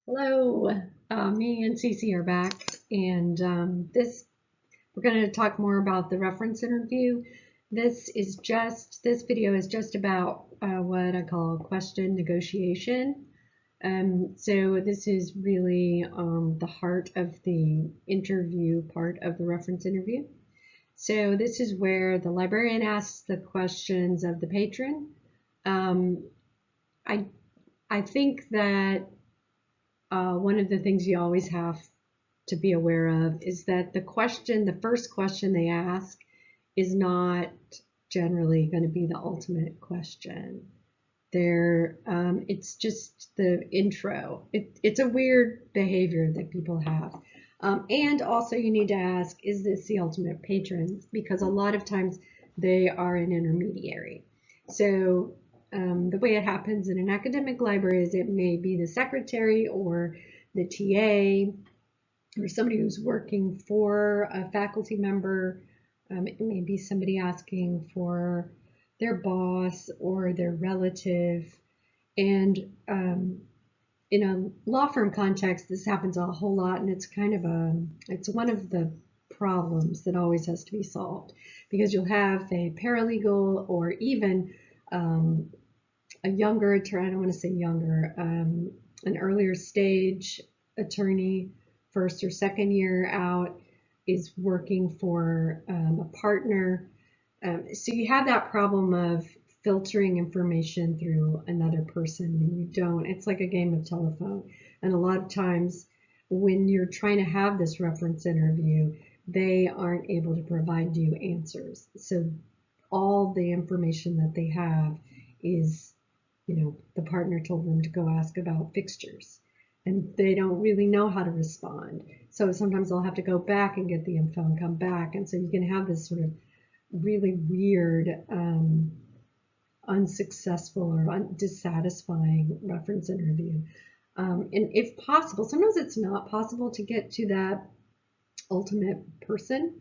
Hello, me and Cece are back, and this we're going to talk more about the reference interview. This video is just about what I call question negotiation. So this is really the heart of the interview part of the reference interview. So this is where the librarian asks the questions of the patron. Um, I I think that one of the things you always have to be aware of is that the first question they ask, is not generally going to be the ultimate question. It's just the intro. It's a weird behavior that people have. And also you need to ask, is this the ultimate patron? Because a lot of times they are an intermediary. So the way it happens in an academic library is it may be the secretary or the TA or somebody who's working for a faculty member. It may be somebody asking for their boss or their relative. And in a law firm context, this happens a whole lot, and it's one of the problems that always has to be solved, because you'll have a paralegal or even a younger attorney, I don't want to say younger, an earlier stage attorney, first or second year out, is working for a partner. So you have that problem of filtering information through another person, and you don't. It's like a game of telephone. And a lot of times when you're trying to have this reference interview, they aren't able to provide you answers. So all the information that they have is, the partner told them to go ask about fixtures, and they don't really know how to respond. So sometimes they'll have to go back and get the info and come back. And so you can have this sort of really weird, unsuccessful or dissatisfying reference interview. And if possible, sometimes it's not possible to get to that ultimate person.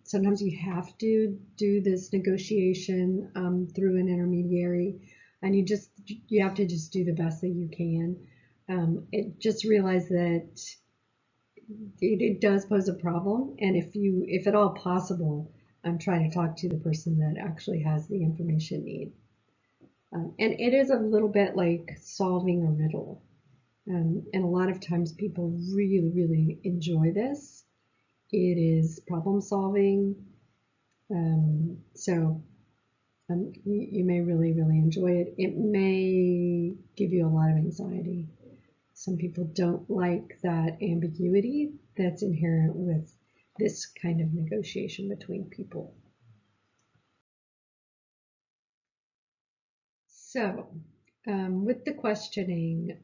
Sometimes you have to do this negotiation through an intermediary, and you have to just do the best that you can. Just realize that it does pose a problem, and if at all possible, I'm trying to talk to the person that actually has the information need. And it is a little bit like solving a riddle. And a lot of times people really, really enjoy this. It is problem solving. You may really, really enjoy it. It may give you a lot of anxiety. Some people don't like that ambiguity that's inherent with this kind of negotiation between people. So, with the questioning,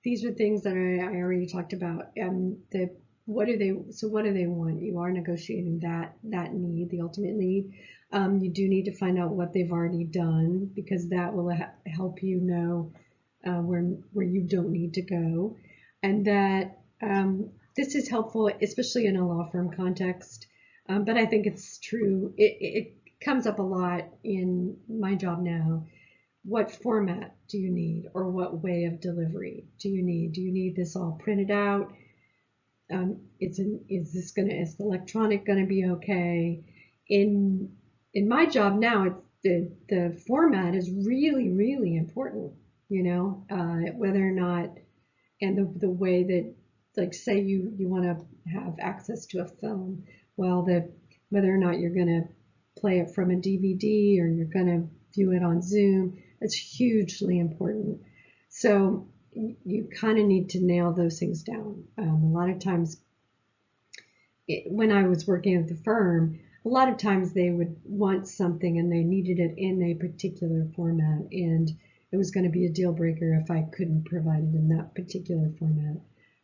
these are things that I already talked about. What do they want? You are negotiating that need, the ultimate need. You do need to find out what they've already done, because that will help you know where you don't need to go, and that this is helpful, especially in a law firm context. But I think it's true. It comes up a lot in my job now. What format do you need, or what way of delivery do you need? Do you need this all printed out? Is the electronic gonna be okay? In my job now, the format is really, really important. Whether or not, and the way that, like, say you want to have access to a film, well, whether or not you're gonna play it from a DVD or you're gonna view it on Zoom, it's hugely important. So you kind of need to nail those things down. A lot of times, when I was working at the firm, a lot of times they would want something and they needed it in a particular format, and it was going to be a deal breaker if I couldn't provide it in that particular format.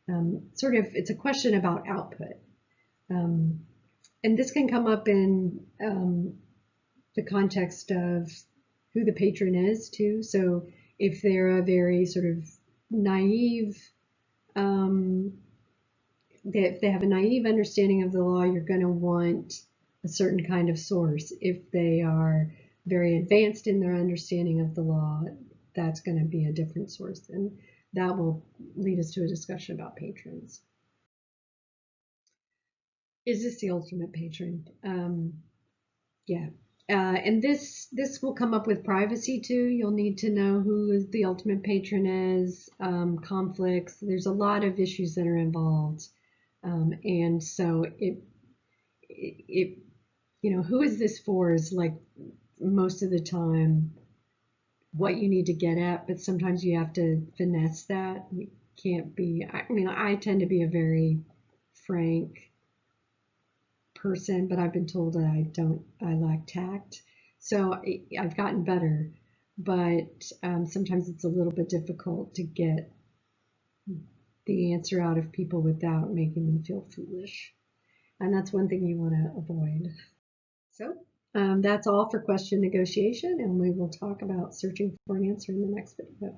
It's a question about output. And this can come up in the context of who the patron is too. So if they're a very sort of naive, if they have a naive understanding of the law, you're going to want a certain kind of source. If they are very advanced in their understanding of the law, that's going to be a different source. And that will lead us to a discussion about patrons. Is this the ultimate patron? Yeah. And this will come up with privacy too. You'll need to know who the ultimate patron is, conflicts. There's a lot of issues that are involved, and so it who is this for is like most of the time what you need to get at, but sometimes you have to finesse that. You can't be. I mean, I tend to be a very frank person, but I've been told that I lack tact. So I've gotten better, but sometimes it's a little bit difficult to get the answer out of people without making them feel foolish. And that's one thing you want to avoid. So that's all for question negotiation, and we will talk about searching for an answer in the next video.